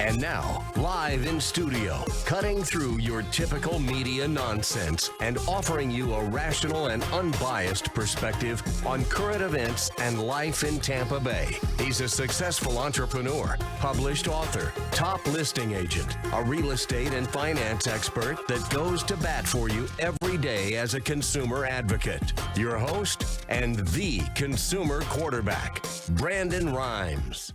And now, live in studio, cutting through your typical media nonsense and offering you a rational and unbiased perspective on current events and life in Tampa Bay. He's a successful entrepreneur, published author, top listing agent, a real estate and finance expert that goes to bat for you every day as a consumer advocate. Your host and the consumer quarterback, Brandon Rhymes.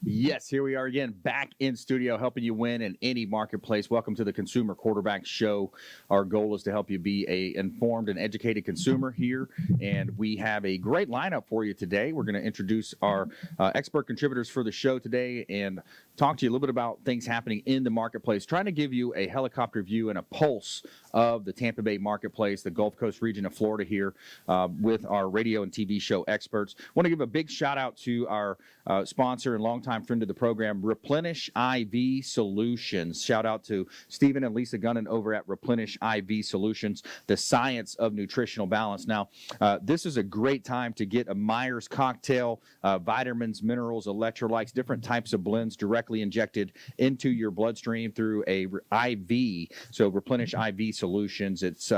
Yes, here we are again, back in studio, helping you win in any marketplace. Welcome to the Consumer Quarterback Show. Our goal is to help you be an informed and educated consumer here, and we have a great lineup for you today. We're going to introduce our expert contributors for the show today and talk to you a little bit about things happening in the marketplace, trying to give you a helicopter view and a pulse of the Tampa Bay marketplace, the Gulf Coast region of Florida here with our radio and TV show experts. I want to give a big shout out to our sponsor and longtime friend of the program, Replenish IV Solutions. Shout out to Stephen and Lisa Gunnan over at Replenish IV Solutions, the science of nutritional balance. Now, this is a great time to get a Myers cocktail, vitamins, minerals, electrolytes, different types of blends directly injected into your bloodstream through a IV. So Replenish IV Solutions. It's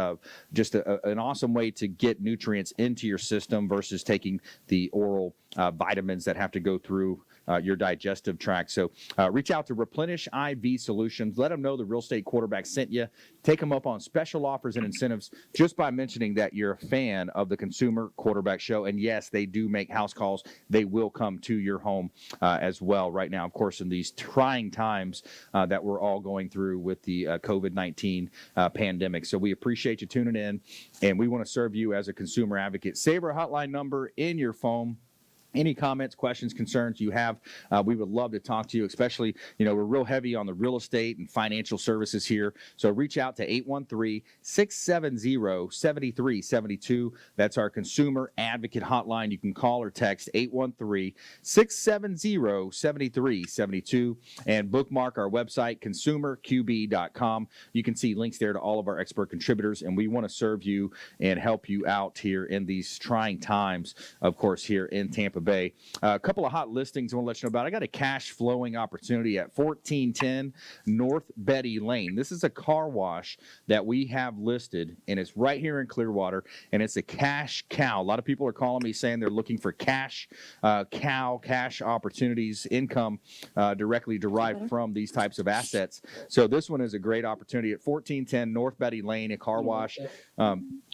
just an awesome way to get nutrients into your system versus taking the oral vitamins that have to go through your digestive tract. So reach out to Replenish IV Solutions. Let them know the Real Estate Quarterback sent you. Take them up on special offers and incentives just by mentioning that you're a fan of the Consumer Quarterback Show. And yes, they do make house calls. They will come to your home as well right now, of course, in these trying times that we're all going through with the COVID-19 pandemic. So we appreciate you tuning in, and we want to serve you as a consumer advocate. Save our hotline number in your phone. Any comments, questions, concerns you have, we would love to talk to you, especially, we're real heavy on the real estate and financial services here. So reach out to 813-670-7372. That's our consumer advocate hotline. You can call or text 813-670-7372 and bookmark our website, consumerqb.com. You can see links there to all of our expert contributors, and we want to serve you and help you out here in these trying times, of course, here in Tampa Bay. A couple of hot listings I want to let you know about. I got a cash flowing opportunity at 1410 North Betty Lane. This is a car wash that we have listed, and it's right here in Clearwater, and it's a cash cow. A lot of people are calling me saying they're looking for cash cash opportunities, income directly derived from these types of assets. So this one is a great opportunity at 1410 North Betty Lane, a car wash,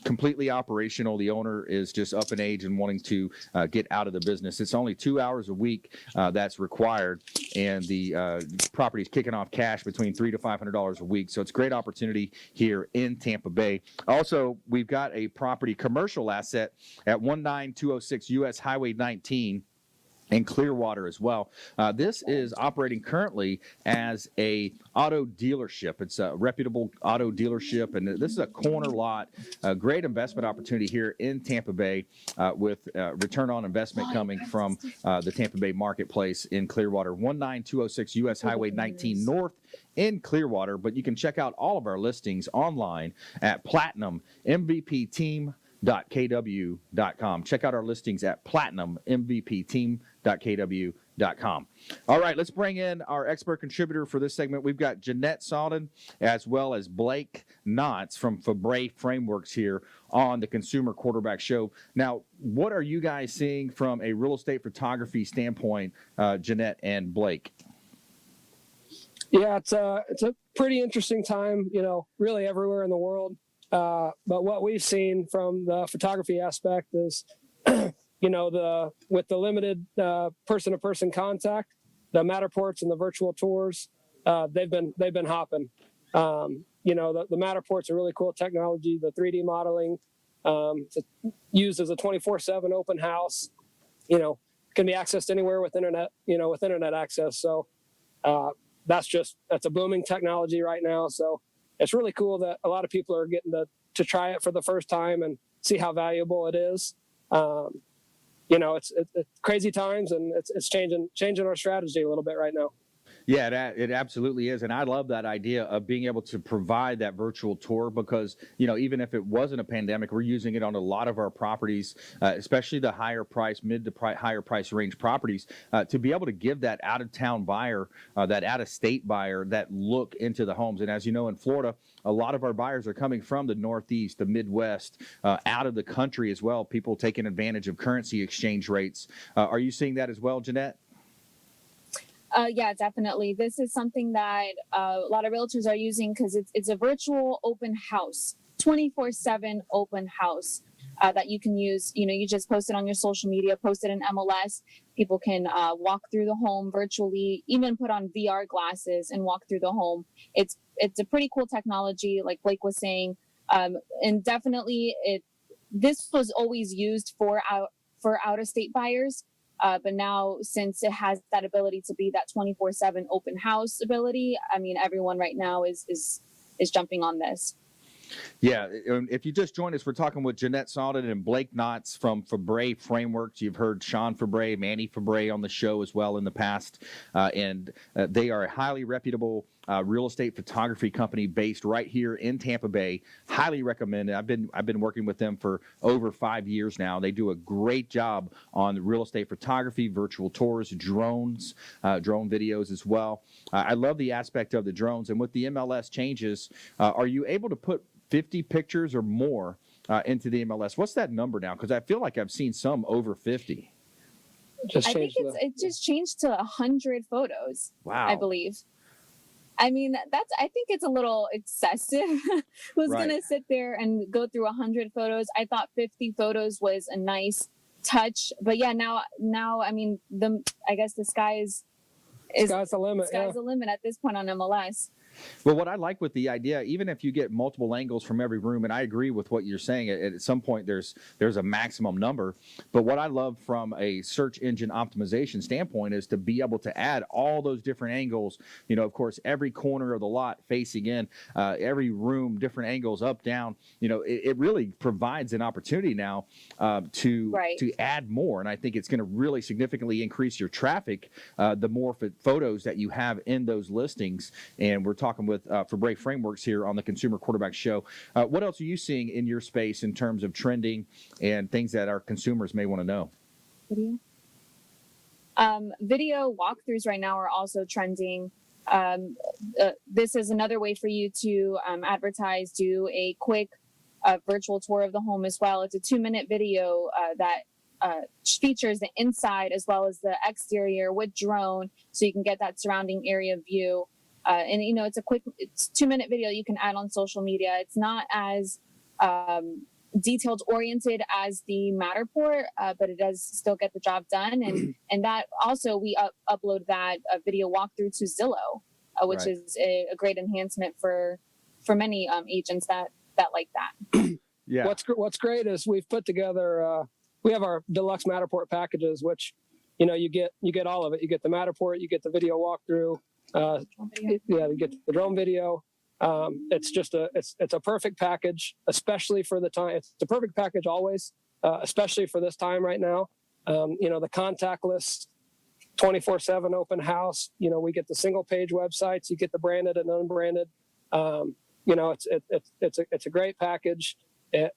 completely operational. The owner is just up in age and wanting to get out of the business. It's only 2 hours a week that's required, and the property is kicking off cash between $300 to $500 a week. So it's a great opportunity here in Tampa Bay. Also, we've got a property commercial asset at 19206 US Highway 19 in Clearwater as well. This is operating currently as a auto dealership. It's a reputable auto dealership, and this is a corner lot, a great investment opportunity here in Tampa Bay with return on investment coming from the Tampa Bay marketplace in Clearwater. 19206 US Highway 19 North in Clearwater, but you can check out all of our listings online at platinummvpteam.kw.com. Check out our listings at platinummvpteam.kw.com. All right, let's bring in our expert contributor for this segment. We've got Jannete Sawdon as well as Blake Knotts from Febre Frameworks here on the Consumer Quarterback Show. Now, what are you guys seeing from a real estate photography standpoint, Jannete and Blake? Yeah, it's a pretty interesting time, really everywhere in the world. But what we've seen from the photography aspect is, with the limited person-to-person contact, the Matterports and the virtual tours, they've been hopping. The Matterport's a really cool technology. The 3D modeling, it's used as a 24/7 open house. Can be accessed anywhere with internet access. So that's a booming technology right now. So it's really cool that a lot of people are getting to try it for the first time and see how valuable it is. It's crazy times, and it's changing our strategy a little bit right now. Yeah, it absolutely is. And I love that idea of being able to provide that virtual tour because, even if it wasn't a pandemic, we're using it on a lot of our properties, especially the higher price, higher price range properties, to be able to give that out of town buyer, that out of state buyer, that look into the homes. And as you know, in Florida, a lot of our buyers are coming from the Northeast, the Midwest, out of the country as well, people taking advantage of currency exchange rates. Are you seeing that as well, Jannete? Yeah, definitely. This is something that a lot of realtors are using because it's a virtual open house, 24/7 open house that you can use. You just post it on your social media, post it in MLS. People can walk through the home virtually, even put on VR glasses and walk through the home. It's a pretty cool technology, like Blake was saying, and definitely this was always used for out of state buyers. But now, since it has that ability to be that 24/7 open house ability, I mean, everyone right now is jumping on this. Yeah, if you just joined us, we're talking with Jannete Sawdon and Blake Knotts from Febre Frameworks. You've heard Sean Febre, Manny Febre on the show as well in the past, and they are a highly reputable real estate photography company based right here in Tampa Bay. Highly recommended. I've been working with them for over 5 years now. They do a great job on real estate photography, virtual tours, drones, drone videos as well. I love the aspect of the drones, and with the MLS changes, are you able to put 50 pictures or more into the MLS? What's that number now? Because I feel like I've seen some over 50. I think it just changed to 100 photos. Wow. I believe. I mean, I think it's a little excessive. Who's Right. going to sit there and go through 100 photos? I thought 50 photos was a nice touch, but yeah, now, I mean, I guess the sky's the limit. Sky's the limit at this point on MLS. Well, what I like with the idea, even if you get multiple angles from every room, and I agree with what you're saying, at some point there's a maximum number. But what I love from a search engine optimization standpoint is to be able to add all those different angles. Of course, every corner of the lot facing in, every room, different angles, up, down. It really provides an opportunity now to add more. And I think it's going to really significantly increase your traffic, the more photos that you have in those listings. And we're talking with Febre Frameworks here on the Consumer Quarterback Show. What else are you seeing in your space in terms of trending and things that our consumers may want to know? Video walkthroughs right now are also trending. This is another way for you to advertise, do a quick virtual tour of the home as well. It's a 2-minute video that features the inside as well as the exterior with drone, so you can get that surrounding area view. And it's it's 2-minute video you can add on social media. It's not as detailed oriented as the Matterport, but it does still get the job done. And that also we upload that video walkthrough to Zillow, which is a great enhancement for many agents that like that. Yeah. What's great is we've put together. We have our deluxe Matterport packages, which you get all of it. You get the Matterport, you get the video walkthrough. You get the drone video. It's a perfect package, especially for the time. It's a perfect package always, especially for this time right now. The contactless 24/7 open house. We get the single page websites. You get the branded and unbranded. It's a great package. It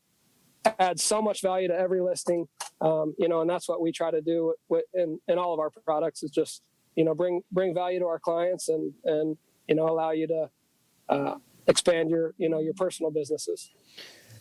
adds so much value to every listing. And that's what we try to do in all of our products is just bring value to our clients and allow you to expand your personal businesses.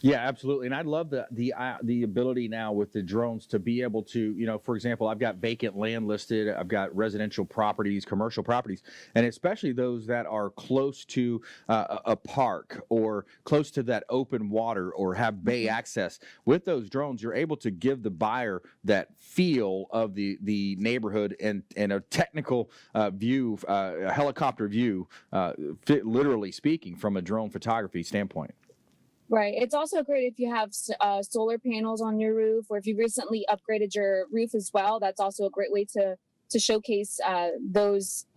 Yeah, absolutely. And I love the ability now with the drones to be able to, for example, I've got vacant land listed, I've got residential properties, commercial properties, and especially those that are close to a park or close to that open water or have bay access. With those drones, you're able to give the buyer that feel of the neighborhood and a technical view, a helicopter view, literally speaking, from a drone photography standpoint. Right. It's also great if you have solar panels on your roof, or if you recently upgraded your roof as well. That's also a great way to showcase those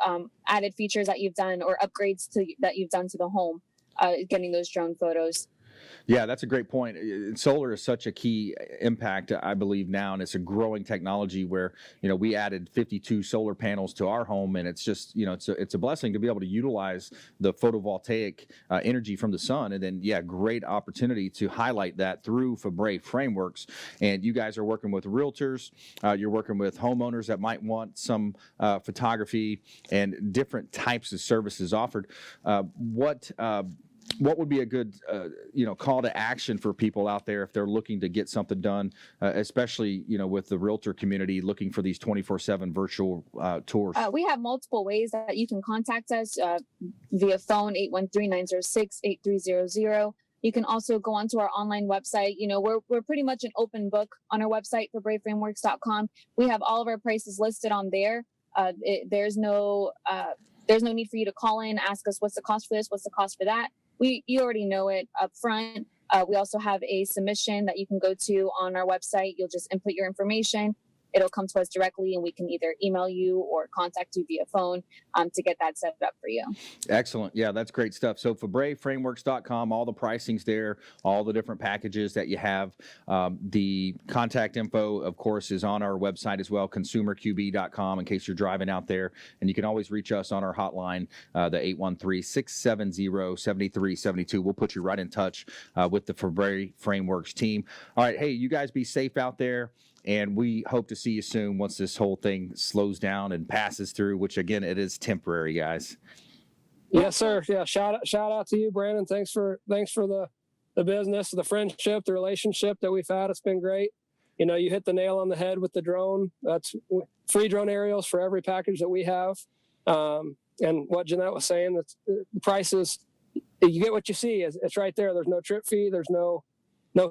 added features that you've done or upgrades that you've done to the home, getting those drone photos. Yeah, that's a great point. Solar is such a key impact, I believe, now, and it's a growing technology where, we added 52 solar panels to our home, and it's just, it's a blessing to be able to utilize the photovoltaic energy from the sun. And then, great opportunity to highlight that through Febre Frameworks. And you guys are working with realtors, you're working with homeowners that might want some photography and different types of services offered. What would be a good, call to action for people out there if they're looking to get something done, especially, with the realtor community looking for these 24/7 virtual tours? We have multiple ways that you can contact us via phone, 813-906-8300. You can also go onto our online website. We're pretty much an open book on our website, febreframeworks.com. We have all of our prices listed on there. There's no need for you to call in, ask us what's the cost for this, what's the cost for that. You already know it up front. We also have a submission that you can go to on our website. You'll just input your information. It'll come to us directly, and we can either email you or contact you via phone to get that set up for you. Excellent. Yeah, that's great stuff. So FebreFrameworks.com, all the pricing's there, all the different packages that you have. The contact info, of course, is on our website as well, consumerqb.com, in case you're driving out there. And you can always reach us on our hotline, the 813-670-7372. We'll put you right in touch with the Febre Frameworks team. All right, hey, you guys be safe out there. And we hope to see you soon once this whole thing slows down and passes through, which, again, it is temporary, guys. Yes, sir. Yeah, shout out to you, Brandon. Thanks for the business, the friendship, the relationship that we've had. It's been great. You hit the nail on the head with the drone. That's free drone aerials for every package that we have. And what Jannete was saying, the prices, you get what you see. It's right there. There's no trip fee. There's no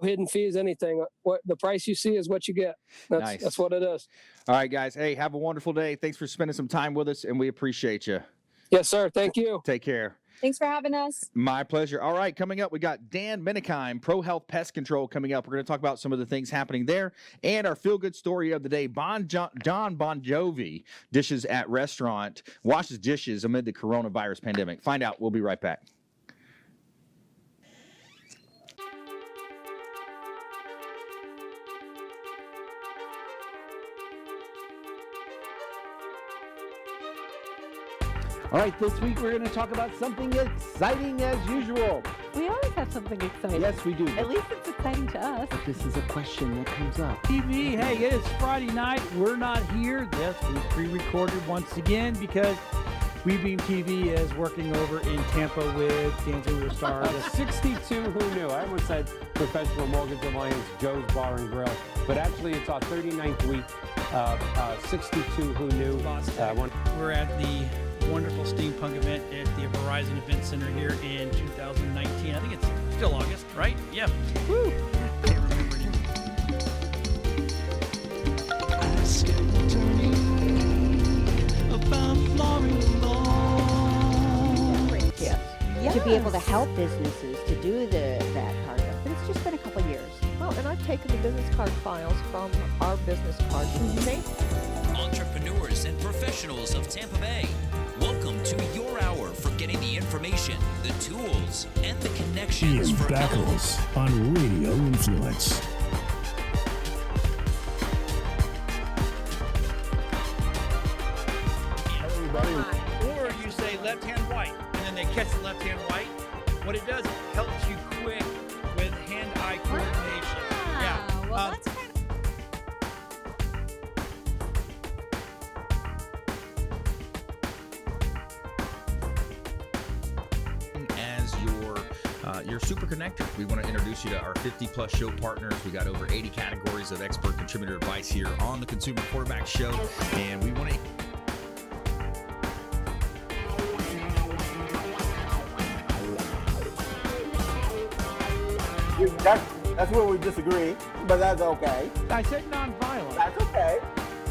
hidden fees, anything. What the price you see is what you get. Nice. That's what it is. All right, guys. Hey, have a wonderful day. Thanks for spending some time with us, and we appreciate you. Yes, sir. Thank you. Take care. Thanks for having us. My pleasure. All right, coming up, we got Dan Menikeim, Pro Health Pest Control, coming up. We're going to talk about some of the things happening there, and our feel-good story of the day. John Bon Jovi dishes at restaurant, washes dishes amid the coronavirus pandemic. Find out. We'll be right back. All right, this week we're going to talk about something exciting as usual. We always have something exciting. Yes, we do. At least it's exciting to us. But this is a question that comes up. TV, hey, it is Friday night. We're not here. Yes, we pre-recorded once again because WeBeam TV is working over in Tampa with Dancing with the Stars. 62 Who Knew. I almost said Professional Mortgage Alliance, Joe's Bar and Grill. But actually, it's our 39th week. 62 Who Knew. We're at the wonderful steampunk event at the Verizon Event Center here in 2019. I think it's still August, right? Yeah. Woo! Can't remember anymore. Ask an attorney about Florida law. Yes. To be able to help businesses to do that part of it. But it's just been a couple of years. Well, and I've taken the business card files from our business cards and made entrepreneurs and professionals of Tampa Bay. Welcome to your hour for getting the information, the tools, and the connections Ian for Beckles on Radio Influence. Or you say left hand white, and then they catch the left hand white. What it does, it helps you quick with hand-eye coordination. Yeah. Well, that's kind of... As your super connector, we want to introduce you to our 50-plus show partners. We got over 80 categories of expert contributor advice here on the Consumer Quarterback Show, and we want to... That's where we disagree, but that's okay. I said nonviolent. That's okay.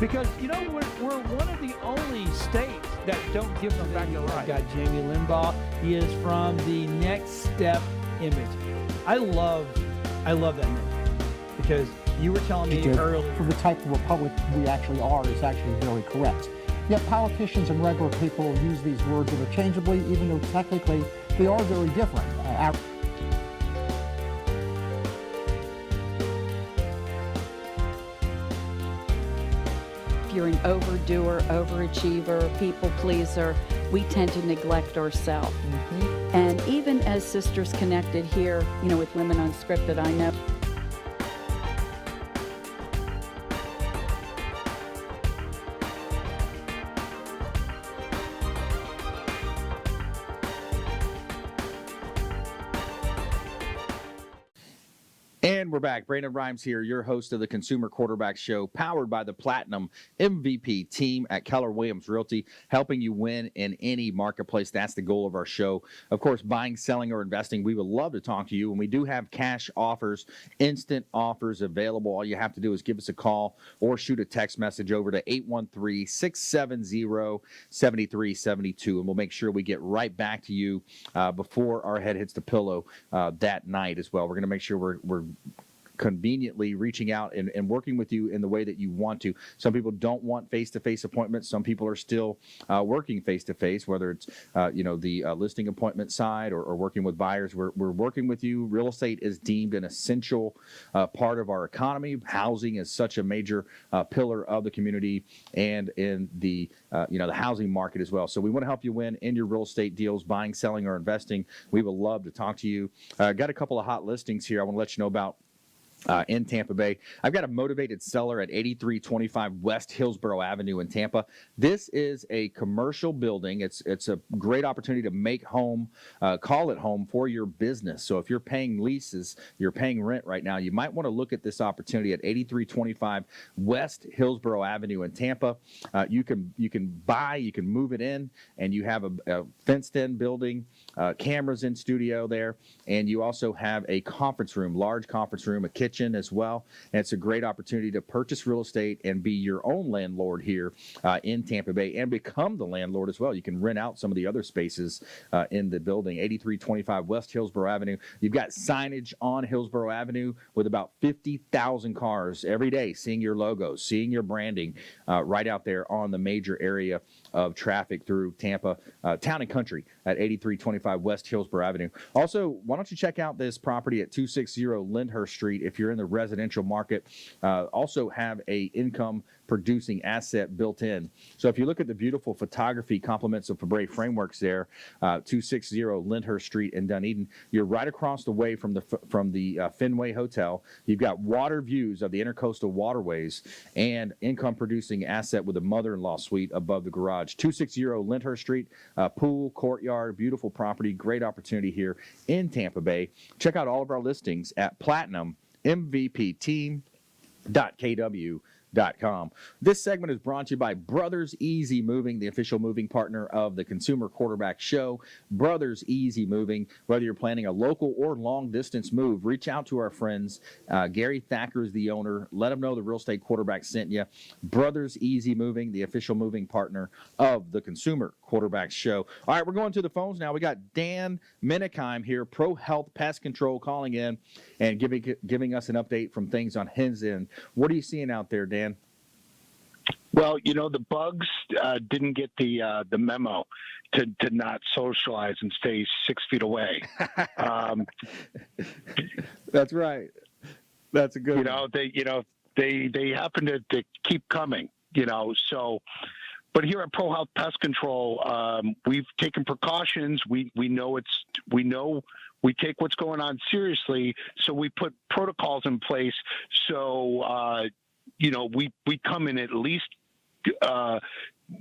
Because, we're one of the only states that don't give them back their rights. I've got Jamie Limbaugh. He is from the Next Step image. I love that movie because you were telling me earlier. For the type of republic we actually are is actually very correct. Yet politicians and regular people use these words interchangeably, even though technically they are very different. you're an overdoer, overachiever, people pleaser, we tend to neglect ourselves. And even as Sisters Connected here, with Women Unscripted, I know. And we're back. Brandon Rhymes here, your host of the Consumer Quarterback Show, powered by the Platinum MVP team at Keller Williams Realty, helping you win in any marketplace. That's the goal of our show. Of course, buying, selling, or investing, we would love to talk to you. And we do have cash offers, instant offers available. All you have to do is give us a call or shoot a text message over to 813-670-7372. And we'll make sure we get right back to you before our head hits the pillow that night as well. We're going to make sure we're conveniently reaching out and working with you in the way that you want to. Some people don't want face-to-face appointments. Some people are still working face-to-face, whether it's the listing appointment side or working with buyers. We're working with you. Real estate is deemed an essential part of our economy. Housing is such a major pillar of the community and in the the housing market as well. So we want to help you win in your real estate deals, buying, selling, or investing. We would love to talk to you. Got a couple of hot listings here I want to let you know about. In Tampa Bay. I've got a motivated seller at 8325 West Hillsborough Avenue in Tampa. This is a commercial building. It's a great opportunity to make home, call it home for your business. So if you're paying leases, you're paying rent right now, you might want to look at this opportunity at 8325 West Hillsborough Avenue in Tampa. You can buy, you can move it in, and you have a fenced-in building, cameras in studio there, and you also have a conference room, large conference room, a kitchen as well. And it's a great opportunity to purchase real estate and be your own landlord here in Tampa Bay and become the landlord as well. You can rent out some of the other spaces in the building. 8325 West Hillsborough Avenue. You've got signage on Hillsborough Avenue with about 50,000 cars every day seeing your logos, seeing your branding right out there on the major area of traffic through Tampa, town and country at 8325 West Hillsborough Avenue. Also, why don't you check out this property at 260 Lyndhurst Street if you're in the residential market. Also have a income producing asset built in. So if you look at the beautiful photography compliments of Febre Frameworks there, 260 Lyndhurst Street in Dunedin, you're right across the way from the Fenway Hotel. You've got water views of the intercoastal waterways and income producing asset with a mother-in-law suite above the garage. 260 Lyndhurst Street, pool, courtyard, beautiful property, great opportunity here in Tampa Bay. Check out all of our listings at PlatinumMVPTeam.kw.com. This segment is brought to you by Brothers Easy Moving, the official moving partner of the Consumer Quarterback Show. Brothers Easy Moving, whether you're planning a local or long-distance move, reach out to our friends. Gary Thacker is the owner. Let them know the Real Estate Quarterback sent you. Brothers Easy Moving, the official moving partner of the Consumer Quarterback Show. All right, we're going to the phones now. We got Dan Menikeim here, Pro Health Pest Control, calling in and giving us an update from things on his end. What are you seeing out there, Dan? Well, the bugs didn't get the memo to not socialize and stay 6 feet away. That's right. That's a good one. They happen to keep coming, so. But here at Pro Health Pest Control, we've taken precautions. We know we take what's going on seriously, so we put protocols in place. So we come in at least.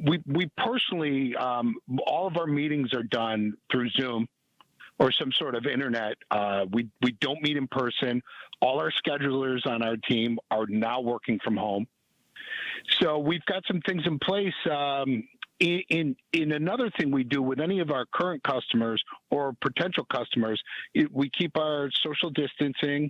We personally, all of our meetings are done through Zoom or some sort of internet. We don't meet in person. All our schedulers on our team are now working from home. So we've got some things in place. In another thing we do with any of our current customers or potential customers, we keep our social distancing.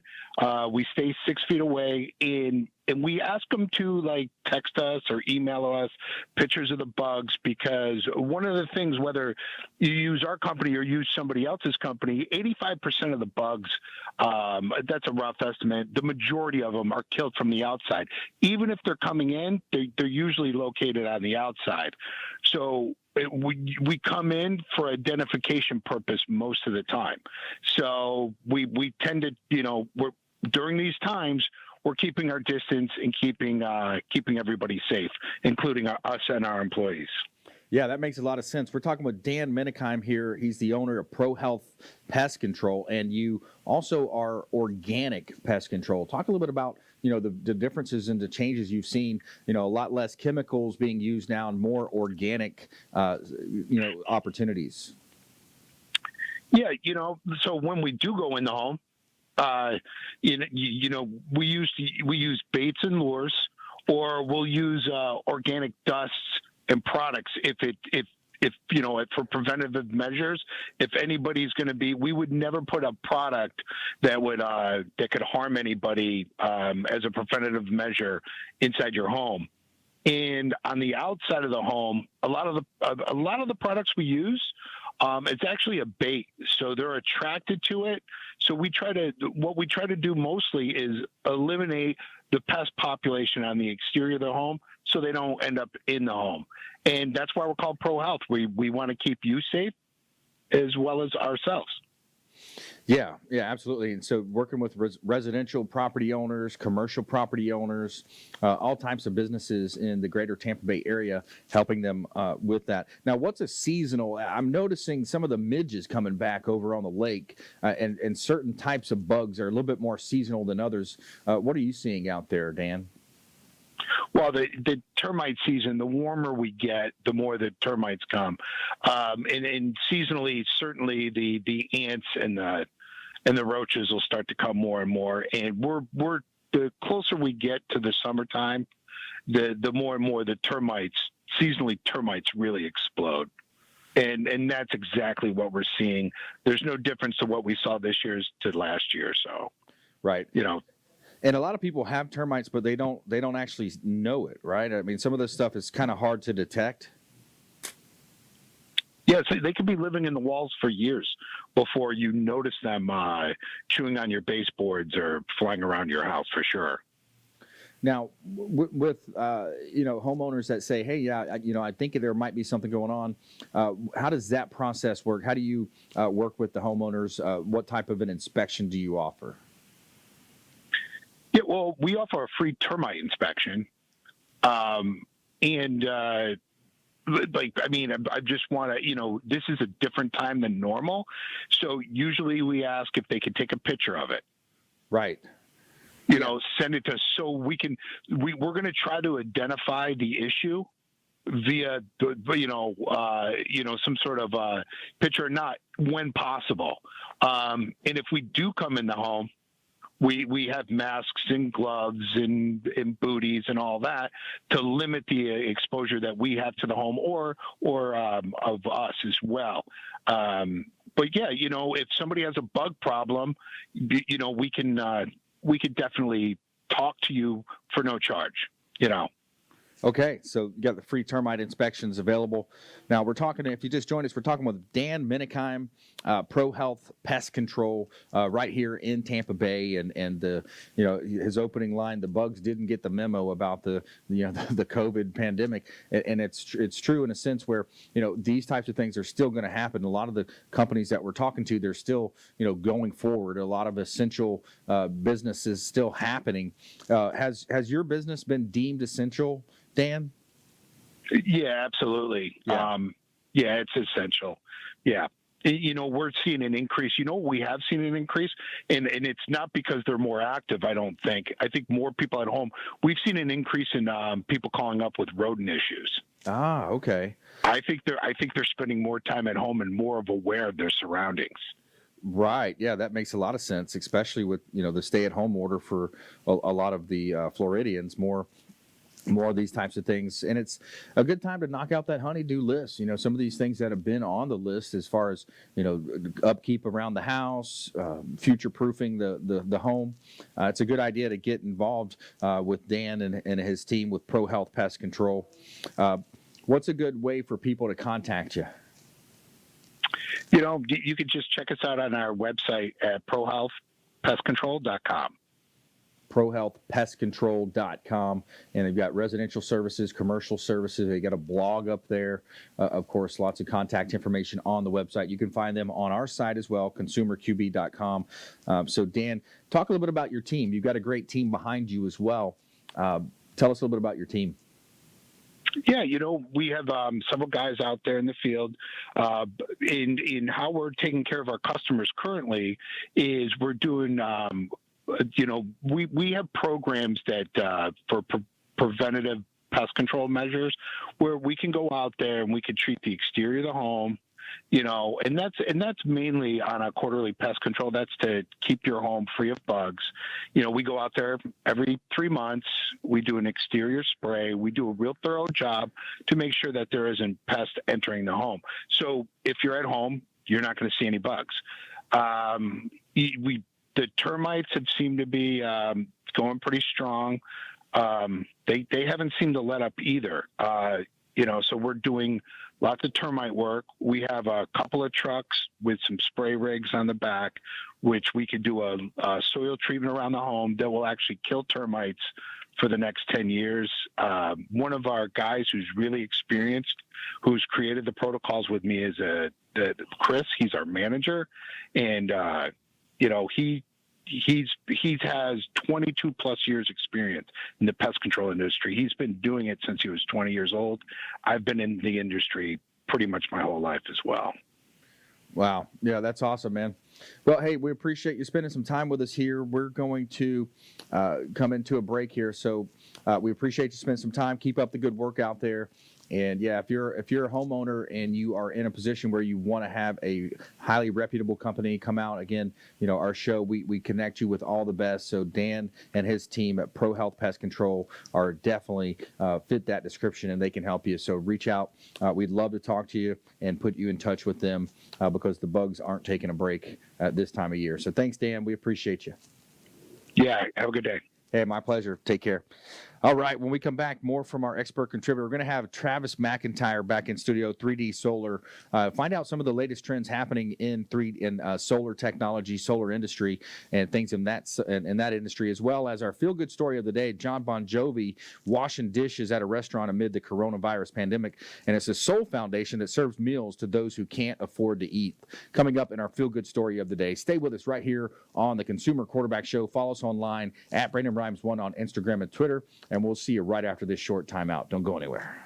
We stay 6 feet away, and we ask them to text us or email us pictures of the bugs, because one of the things, whether you use our company or use somebody else's company, 85% of the bugs, that's a rough estimate, the majority of them are killed from the outside. Even if they're coming in, they're usually located on the outside. So we come in for identification purpose most of the time. So we tend to, during these times, we're keeping our distance and keeping everybody safe, including us and our employees. Yeah, that makes a lot of sense. We're talking with Dan Menikeim here. He's the owner of Pro Health Pest Control, and you also are organic pest control. Talk a little bit about, the differences and the changes you've seen, a lot less chemicals being used now and more organic, opportunities. Yeah, so when we do go in the home, we use baits and lures, or we'll use organic dusts and products if for preventative measures. If anybody's going to be, we would never put a product that could harm anybody as a preventative measure inside your home. And on the outside of the home, a lot of the products we use, it's actually a bait, so they're attracted to it. So what we try to do mostly is eliminate the pest population on the exterior of the home, so they don't end up in the home. And that's why we're called Pro Health. We want to keep you safe as well as ourselves. Yeah, absolutely. And so working with residential property owners, commercial property owners, all types of businesses in the greater Tampa Bay area, helping them with that. Now, what's a seasonal? I'm noticing some of the midges coming back over on the lake, and certain types of bugs are a little bit more seasonal than others. What are you seeing out there, Dan? Well, the termite season, the warmer we get, the more the termites come. And seasonally, certainly the ants and the roaches will start to come more and more. And we're the closer we get to the summertime, the more and more the seasonally termites really explode. And that's exactly what we're seeing. There's no difference to what we saw this year to last year. So, right. And a lot of people have termites, but they don't actually know it, right? I mean, some of this stuff is kind of hard to detect. Yeah, so they could be living in the walls for years before you notice them chewing on your baseboards or flying around your house, for sure. Now, with homeowners that say, "Hey, I think there might be something going on," how does that process work? How do you work with the homeowners? What type of an inspection do you offer? Yeah, well, we offer a free termite inspection. I just want to, this is a different time than normal. So usually we ask if they could take a picture of it. Right. Send it to us so we're going to try to identify the issue via, some sort of picture, not when possible. And if we do come in the home, we have masks and gloves and booties and all that to limit the exposure that we have to the home or of us as well. But yeah, if somebody has a bug problem, we could definitely talk to you for no charge. Okay, so you got the free termite inspections available. Now we're talking, if you just joined us, we're talking with Dan Menikeim, Pro Health Pest Control, right here in Tampa Bay, and his opening line: the bugs didn't get the memo about the COVID pandemic, and it's true in a sense where these types of things are still going to happen. A lot of the companies that we're talking to, they're still going forward. A lot of essential business is still happening. Has your business been deemed essential, Dan? Yeah, absolutely. Yeah. It's essential. Yeah. We're seeing an increase. We have seen an increase, and it's not because they're more active, I don't think. I think more people at home. We've seen an increase in people calling up with rodent issues. Ah, okay. I think they're spending more time at home and more aware of their surroundings. Right. Yeah, that makes a lot of sense, especially with the stay-at-home order for a lot of the Floridians. More of these types of things, and it's a good time to knock out that honey-do list. Some of these things that have been on the list as far as upkeep around the house, future-proofing the home. It's a good idea to get involved with Dan and his team with Pro Health Pest Control. What's a good way for people to contact you? You can just check us out on our website at prohealthpestcontrol.com. prohealthpestcontrol.com. And they've got residential services, commercial services. They got a blog up there. Of course, lots of contact information on the website. You can find them on our site as well, consumerqb.com. So, Dan, talk a little bit about your team. You've got a great team behind you as well. Tell us a little bit about your team. Yeah, we have several guys out there in the field. In how we're taking care of our customers currently is we're doing, we have programs that for preventative pest control measures where we can go out there and we can treat the exterior of the home, and that's mainly on a quarterly pest control. That's to keep your home free of bugs. We go out there every 3 months. We do an exterior spray. We do a real thorough job to make sure that there isn't pest entering the home. So if you're at home, you're not going to see any bugs. The termites have seemed to be going pretty strong. They haven't seemed to let up either. So we're doing lots of termite work. We have a couple of trucks with some spray rigs on the back, which we could do a soil treatment around the home that will actually kill termites for the next 10 years. One of our guys who's really experienced, who's created the protocols with me, is Chris. He's our manager. And, he has 22 plus years experience in the pest control industry. He's been doing it since he was 20 years old. I've been in the industry pretty much my whole life as well. Wow. Yeah, that's awesome, man. Well, hey, we appreciate you spending some time with us here. We're going to come into a break here. So we appreciate you spending some time. Keep up the good work out there. And yeah, if you're a homeowner and you are in a position where you want to have a highly reputable company come out, again, our show, we connect you with all the best. So Dan and his team at Pro Health Pest Control are definitely fit that description, and they can help you. So reach out. We'd love to talk to you and put you in touch with them because the bugs aren't taking a break at this time of year. So thanks, Dan. We appreciate you. Yeah, have a good day. Hey, my pleasure. Take care. All right, when we come back, more from our expert contributor. We're going to have Travis McIntire back in studio, 3D Solar. Find out some of the latest trends happening in solar technology, solar industry, and things in that industry, as well as our feel-good story of the day. John Bon Jovi washing dishes at a restaurant amid the coronavirus pandemic, and it's a Soul Foundation that serves meals to those who can't afford to eat. Coming up in our feel-good story of the day. Stay with us right here on the Consumer Quarterback Show. Follow us online at Brandon Rhymes 1 on Instagram and Twitter. And we'll see you right after this short timeout. Don't go anywhere.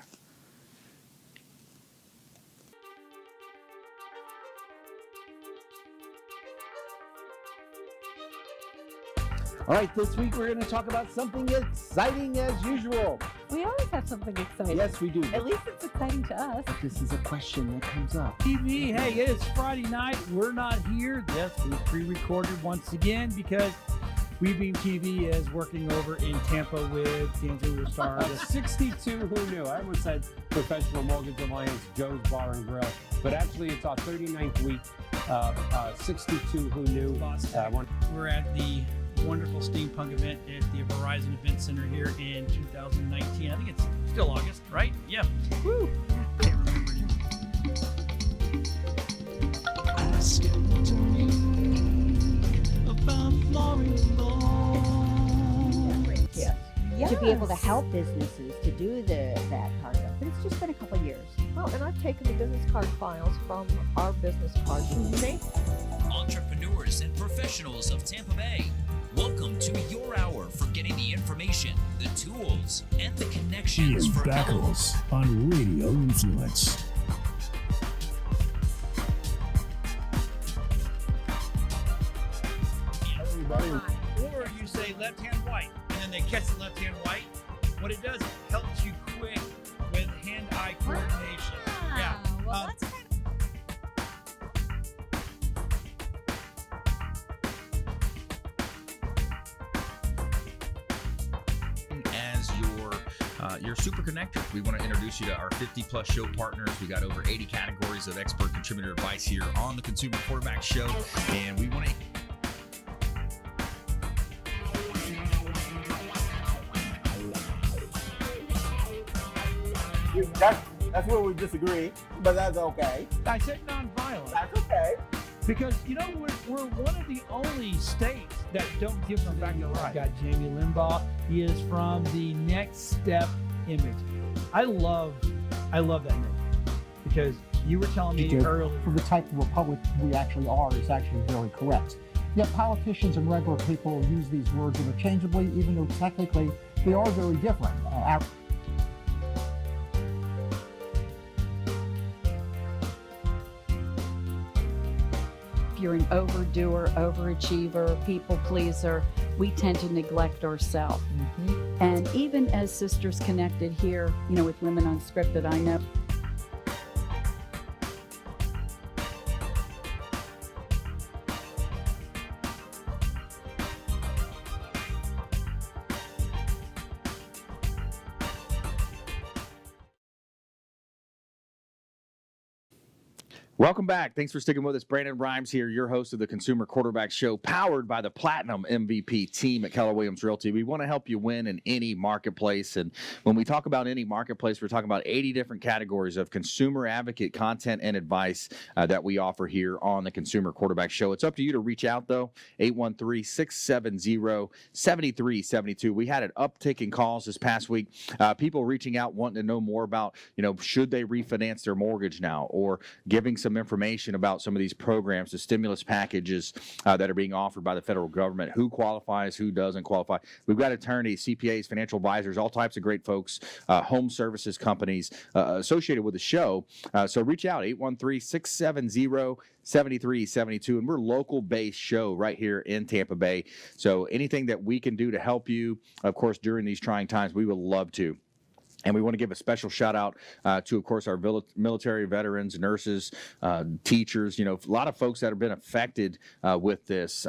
All right, this week we're going to talk about something exciting as usual. We always have something exciting. Yes, we do. At least it's exciting to us. This is a question that comes up. TV, hey, it is Friday night. We're not here. Yes, we pre-recorded once again because WeBeam TV is working over in Tampa with Kansas Star. 62 who knew. I almost said Professional Mortgage Alliance, Joe's Bar and Grill, but actually it's our 39th week. 62 who knew. We're at the wonderful steampunk event at the Verizon Event Center here in 2019. I think it's still August, right? Yeah. Woo! Can't remember Ask Anthony about Florida. Yes. To be able to help businesses to do that part of it. But it's just been a couple of years. Well, and I've taken the business card files from our business cards from Nathan. Entrepreneurs and professionals of Tampa Bay, welcome to your hour for getting the information, the tools, and the connections Ian for Backles on Radio Influence. Or you say left hand white, and then they catch the left hand white. What it does, it helps you quick with hand-eye coordination. Yeah. Well, that's kind as your super connector. We want to introduce you to our 50+ show partners. We got over 80 categories of expert contributor advice here on the Consumer Quarterback Show, and we want to. That's where we disagree, but that's okay. I said non-violent. That's okay. Because, we're one of the only states that don't give them back the right. Got Jamie Limbaugh. He is from the Next Step image. I love that name because you were telling me earlier. For the type of republic we actually are is actually very correct. Yet politicians and regular people use these words interchangeably, even though technically they are very different. If you're an overdoer, overachiever, people pleaser, we tend to neglect ourselves. And even as Sisters Connected here, with Women Unscripted, I know Welcome back. Thanks for sticking with us. Brandon Rhymes here, your host of the Consumer Quarterback Show, powered by the Platinum MVP team at Keller Williams Realty. We want to help you win in any marketplace. And when we talk about any marketplace, we're talking about 80 different categories of consumer advocate content and advice that we offer here on the Consumer Quarterback Show. It's up to you to reach out, though, 813-670-7372. We had an uptick in calls this past week. People reaching out wanting to know more about, should they refinance their mortgage now, or giving some information about some of these programs, the stimulus packages that are being offered by the federal government, who qualifies, who doesn't qualify. We've got attorneys, CPAs, financial advisors, all types of great folks, home services companies associated with the show. So reach out, 813-670-7372. And we're a local-based show right here in Tampa Bay. So anything that we can do to help you, of course, during these trying times, we would love to. And we want to give a special shout out to, of course, our military veterans, nurses, teachers, a lot of folks that have been affected with this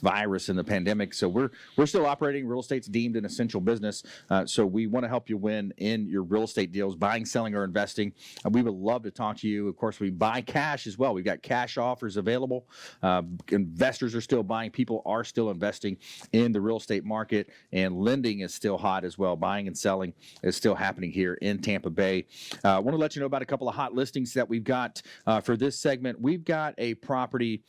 virus and the pandemic. So we're still operating. Real estate's deemed an essential business. So we want to help you win in your real estate deals, buying, selling, or investing. We would love to talk to you. Of course, we buy cash as well. We've got cash offers available. Investors are still buying. People are still investing in the real estate market, and lending is still hot as well. Buying and selling is still happening here in Tampa Bay. I want to let you know about a couple of hot listings that we've got for this segment. We've got a property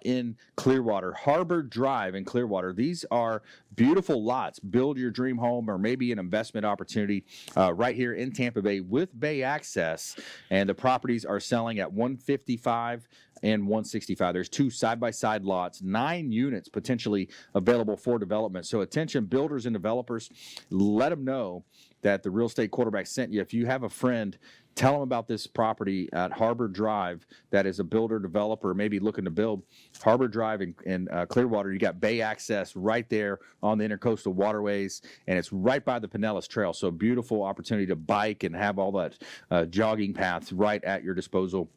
in Clearwater, Harbor Drive in Clearwater. These are beautiful lots. Build your dream home or maybe an investment opportunity right here in Tampa Bay with bay access. And the properties are selling at $155 and $165. There's two side-by-side lots, 9 units potentially available for development. So attention, builders and developers, let them know that the Real Estate Quarterback sent you. If you have a friend, tell them about this property at Harbor Drive that is a builder developer maybe looking to build. Harbor Drive in Clearwater, you got bay access right there on the intercoastal waterways, and it's right by the Pinellas Trail. So beautiful opportunity to bike and have all that jogging paths right at your disposal.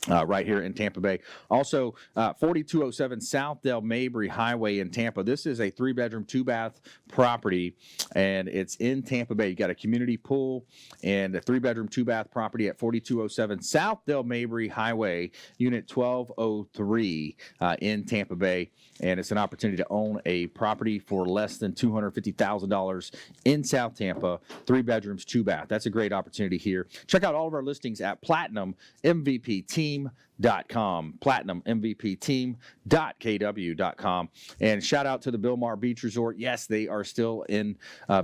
Right here in Tampa Bay. Also, 4207 South Del Mabry Highway in Tampa. This is a 3-bedroom, 2-bath property, and it's in Tampa Bay. You got a community pool and a 3-bedroom, 2-bath property at 4207 South Del Mabry Highway, Unit 1203 in Tampa Bay. And it's an opportunity to own a property for less than $250,000 in South Tampa, 3 bedrooms, 2-bath. That's a great opportunity here. Check out all of our listings at PlatinumMVPTeam.com, PlatinumMVPTeam.kw.com. And shout out to the Bilmar Beach Resort. Yes, they are still in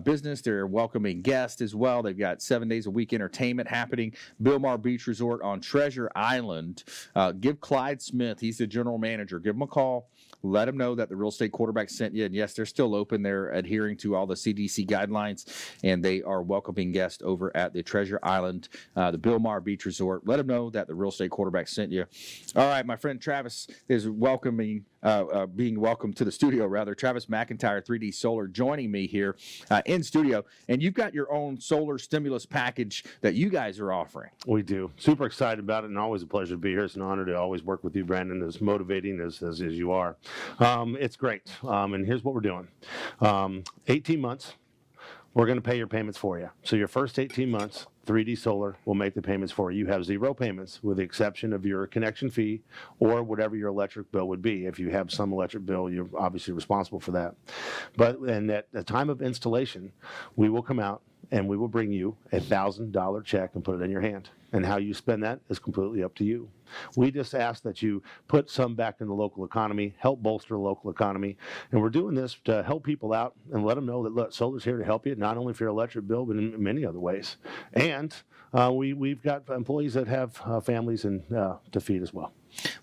business. They're welcoming guests as well. They've got 7 days a week entertainment happening. Bilmar Beach Resort on Treasure Island. Give Clyde Smith, he's the general manager, give him a call. Let them know that the Real Estate Quarterback sent you. And yes, they're still open. They're adhering to all the CDC guidelines, and they are welcoming guests over at the Treasure Island, the Bilmar Beach Resort. Let them know that the Real Estate Quarterback sent you. All right, my friend Travis is being welcomed to the studio, rather. Travis McIntire, 3D Solar, joining me here in studio. And you've got your own solar stimulus package that you guys are offering. We do. Super excited about it, and always a pleasure to be here. It's an honor to always work with you, Brandon, as motivating as you are. It's great. And here's what we're doing. 18 months, we're going to pay your payments for you. So your first 18 months, 3D Solar will make the payments for you. You have 0 payments with the exception of your connection fee or whatever your electric bill would be. If you have some electric bill, you're obviously responsible for that. But and at the time of installation, we will come out, and we will bring you $1,000 check and put it in your hand. And how you spend that is completely up to you. We just ask that you put some back in the local economy, help bolster the local economy. And we're doing this to help people out and let them know that, look, solar's here to help you, not only for your electric bill, but in many other ways. And we've got employees that have families and to feed as well.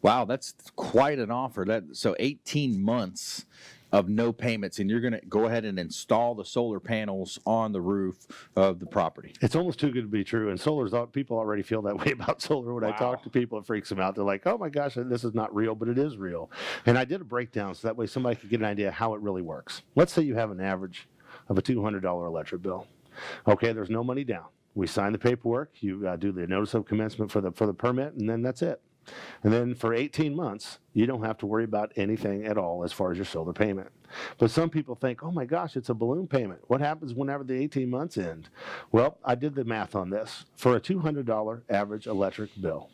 Wow, that's quite an offer. So 18 months of no payments, and you're going to go ahead and install the solar panels on the roof of the property. It's almost too good to be true. And people already feel that way about solar. When I talk to people, it freaks them out. They're like, oh my gosh, this is not real, but it is real. And I did a breakdown so that way somebody could get an idea how it really works. Let's say you have an average of a $200 electric bill. Okay, there's no money down. We sign the paperwork. You do the notice of commencement for the permit, and then that's it. And then for 18 months, you don't have to worry about anything at all as far as your solar payment. But some people think, oh my gosh, it's a balloon payment. What happens whenever the 18 months end? Well, I did the math on this. For a $200 average electric bill,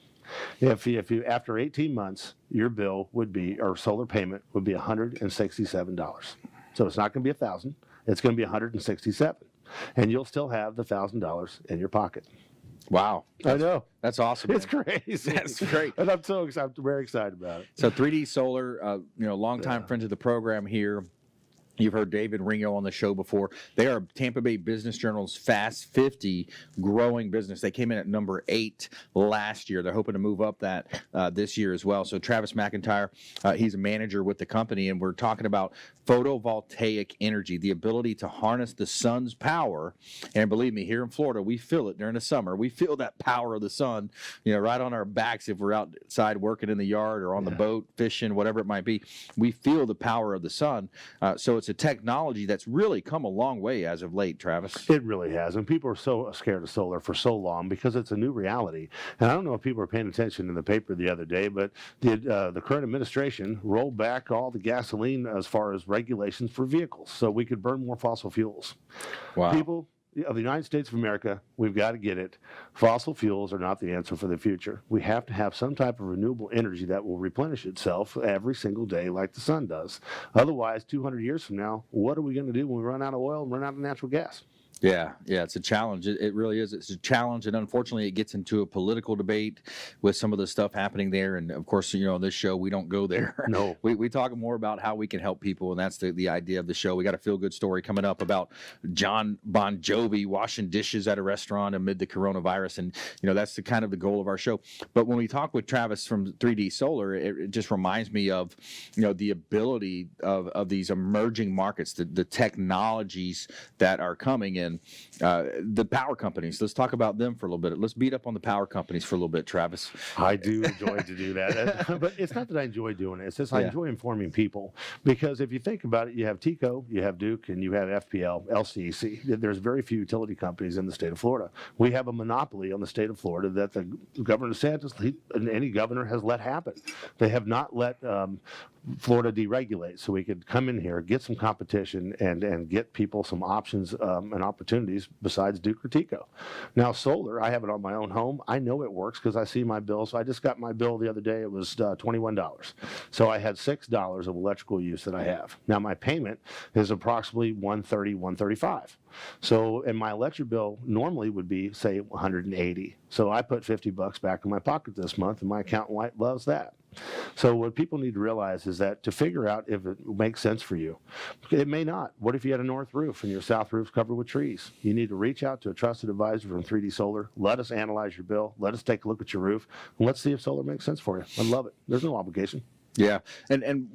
if you after 18 months, your bill would be, or solar payment would be $167. So it's not going to be $1,000. It's going to be $167. And you'll still have the $1,000 in your pocket. Wow. I know. That's awesome. It's crazy. That's great. And I'm very excited about it. So 3D Solar, longtime friends of the program here. You've heard David Ringo on the show before. They are Tampa Bay Business Journal's Fast 50 growing business. They came in at number 8 last year. They're hoping to move up that this year as well. So Travis McIntire, he's a manager with the company, and we're talking about photovoltaic energy, the ability to harness the sun's power. And believe me, here in Florida, we feel it during the summer. We feel that power of the sun, right on our backs if we're outside working in the yard or on the boat, fishing, whatever it might be. We feel the power of the sun. So it's a technology that's really come a long way as of late, Travis. It really has. And people are so scared of solar for so long because it's a new reality. And I don't know if people are paying attention in the paper the other day, but the current administration rolled back all the gasoline as far as regulations for vehicles so we could burn more fossil fuels. Wow. People of the United States of America, we've got to get it. Fossil fuels are not the answer for the future. We have to have some type of renewable energy that will replenish itself every single day like the sun does. Otherwise, 200 years from now, what are we going to do when we run out of oil and run out of natural gas? Yeah, it's a challenge. It really is. It's a challenge, and unfortunately, it gets into a political debate with some of the stuff happening there. And of course, on this show, we don't go there. No, we talk more about how we can help people, and that's the idea of the show. We got a feel-good story coming up about John Bon Jovi washing dishes at a restaurant amid the coronavirus, and that's the kind of the goal of our show. But when we talk with Travis from 3D Solar, it just reminds me of the ability of these emerging markets, the technologies that are coming in. The power companies. Let's talk about them for a little bit. Let's beat up on the power companies for a little bit, Travis. I do enjoy to do that. But it's not that I enjoy doing it. It's just I enjoy informing people. Because if you think about it, you have TECO, you have Duke, and you have FPL, LCEC. There's very few utility companies in the state of Florida. We have a monopoly on the state of Florida that the Governor DeSantis, any governor, has let happen. They have not let Florida deregulate, so we could come in here, get some competition, and get people some options and opportunities besides Duke or TECO. Now, solar, I have it on my own home. I know it works because I see my bill. So I just got my bill the other day. It was $21. So I had $6 of electrical use that I have. Now, my payment is approximately $130, $135. So, and my electric bill normally would be, say, $180. So I put $50 back in my pocket this month, and my accountant loves that. So what people need to realize is that to figure out if it makes sense for you, it may not. What if you had a north roof and your south roof's covered with trees? You need to reach out to a trusted advisor from 3D Solar. Let us analyze your bill. Let us take a look at your roof. And let's see if solar makes sense for you. I love it. There's no obligation. Yeah. And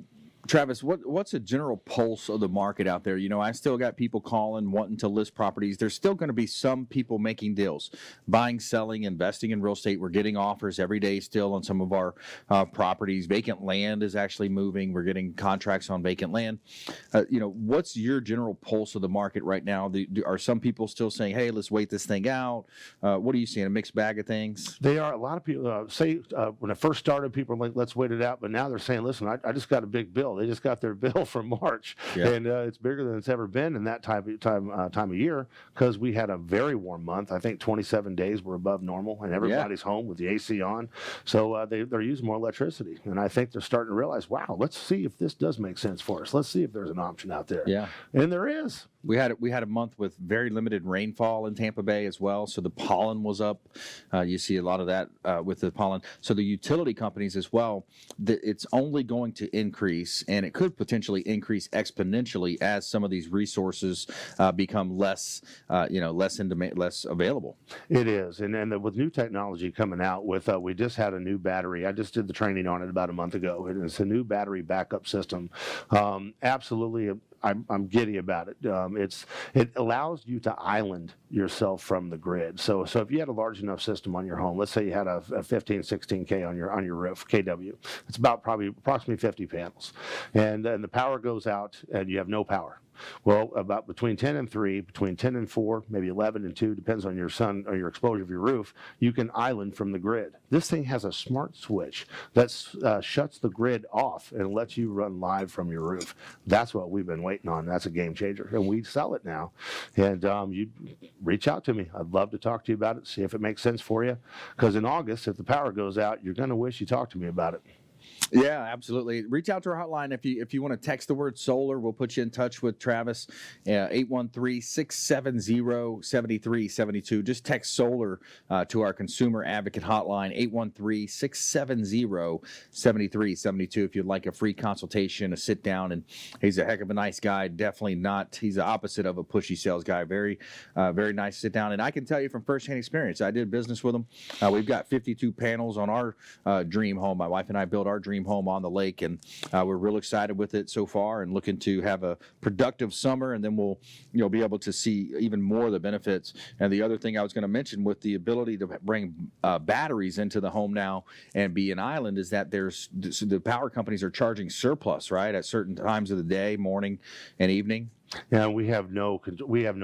Travis, what's a general pulse of the market out there? I still got people calling, wanting to list properties. There's still going to be some people making deals, buying, selling, investing in real estate. We're getting offers every day still on some of our properties. Vacant land is actually moving. We're getting contracts on vacant land. What's your general pulse of the market right now? Are some people still saying, hey, let's wait this thing out? What are you seeing, a mixed bag of things? They are. A lot of people say when it first started, people were like, let's wait it out. But now they're saying, listen, I just got a big bill. They just got their bill from March, and it's bigger than it's ever been in that time of year because we had a very warm month. I think 27 days were above normal, and everybody's home with the AC on. So they're using more electricity, and I think they're starting to realize, wow, let's see if this does make sense for us. Let's see if there's an option out there. Yeah, and there is. We had a month with very limited rainfall in Tampa Bay as well, so the pollen was up. You see a lot of that with the pollen. So the utility companies as well, it's only going to increase, and it could potentially increase exponentially as some of these resources become less in demand, less available. It is, and with new technology coming out, with we just had a new battery. I just did the training on it about a month ago. It's a new battery backup system. Absolutely. I'm giddy about it. It allows you to island yourself from the grid. So if you had a large enough system on your home, let's say you had a 15, 16K on your roof, KW, it's approximately 50 panels, and the power goes out and you have no power. Well, about between 10 and 3, between 10 and 4, maybe 11 and 2, depends on your sun or your exposure of your roof, you can island from the grid. This thing has a smart switch that shuts the grid off and lets you run live from your roof. That's what we've been waiting on. That's a game changer. And we sell it now. And you reach out to me. I'd love to talk to you about it, see if it makes sense for you. Because in August, if the power goes out, you're going to wish you talked to me about it. Yeah, absolutely. Reach out to our hotline if you want to text the word solar. We'll put you in touch with Travis. 813-670-7372. Just text solar to our consumer advocate hotline, 813-670-7372. If you'd like a free consultation, a sit down, and he's a heck of a nice guy. Definitely not. He's the opposite of a pushy sales guy. Very nice sit down. And I can tell you from firsthand experience, I did business with him. We've got 52 panels on our dream home. My wife and I built our dream home on the lake, and we're real excited with it so far and looking to have a productive summer, and then we'll be able to see even more of the benefits. And the other thing I was going to mention with the ability to bring batteries into the home now and be an island is that the power companies are charging surplus, right, at certain times of the day, morning and evening. Yeah, we have no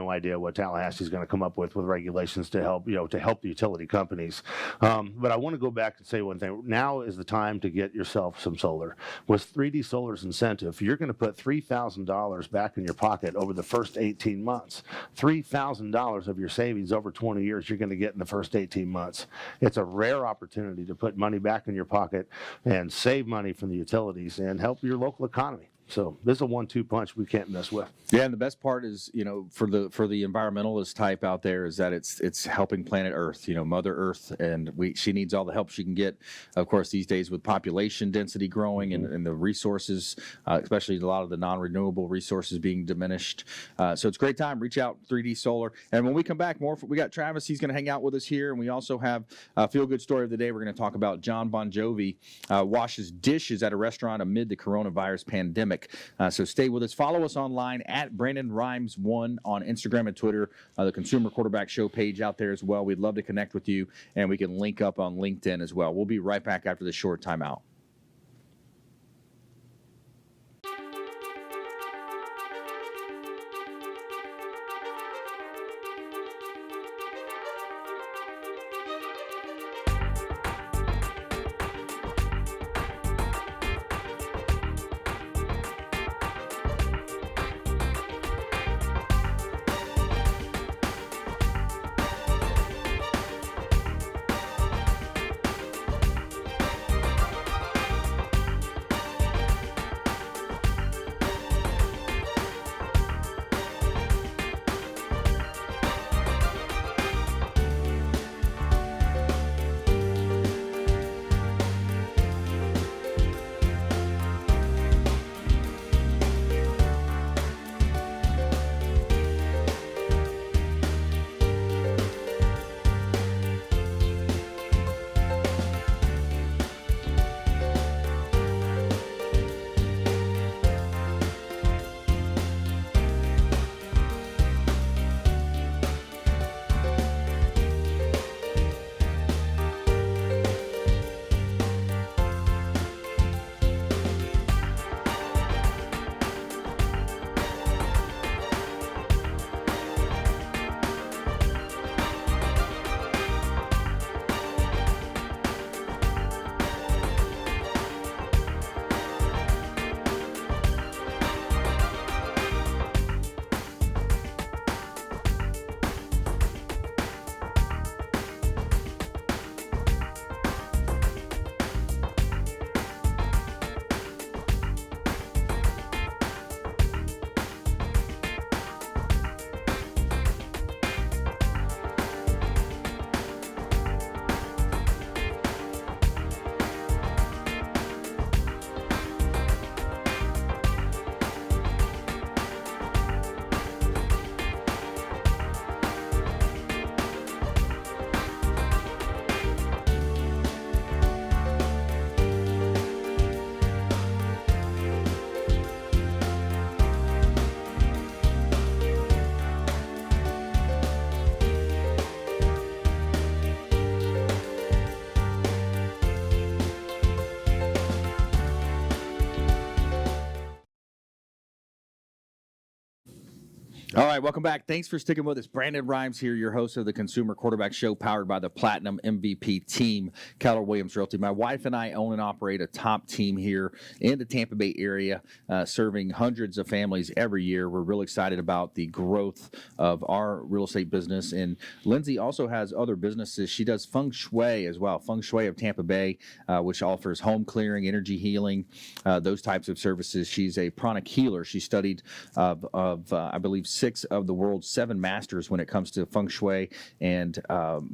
idea what Tallahassee's going to come up with regulations to help the utility companies. But I want to go back and say one thing. Now is the time to get yourself some solar. With 3D Solar's incentive, you're going to put $3,000 back in your pocket over the first 18 months. $3,000 of your savings over 20 years you're going to get in the first 18 months. It's a rare opportunity to put money back in your pocket and save money from the utilities and help your local economy. So this is a 1-2 punch we can't mess with. Yeah, and the best part is, for the environmentalist type out there is that it's helping planet Earth, Mother Earth, and she needs all the help she can get. Of course, these days with population density growing and the resources, especially a lot of the non-renewable resources being diminished. So it's a great time. Reach out, 3D Solar. And when we come back, we got Travis. He's going to hang out with us here, and we also have a feel-good story of the day. We're going to talk about John Bon Jovi washes dishes at a restaurant amid the coronavirus pandemic. So stay with us. Follow us online at Brandon Rhymes 1 on Instagram and Twitter. The Consumer Quarterback Show page out there as well. We'd love to connect with you, and we can link up on LinkedIn as well. We'll be right back after this short timeout. All right, welcome back. Thanks for sticking with us. Brandon Rhymes here, your host of the Consumer Quarterback Show, powered by the Platinum MVP team, Keller Williams Realty. My wife and I own and operate a top team here in the Tampa Bay area, serving hundreds of families every year. We're really excited about the growth of our real estate business. And Lindsay also has other businesses. She does Feng Shui as well, Feng Shui of Tampa Bay, which offers home clearing, energy healing, those types of services. She's a pranic healer. She studied I believe, 6 of the world's 7 masters when it comes to feng shui and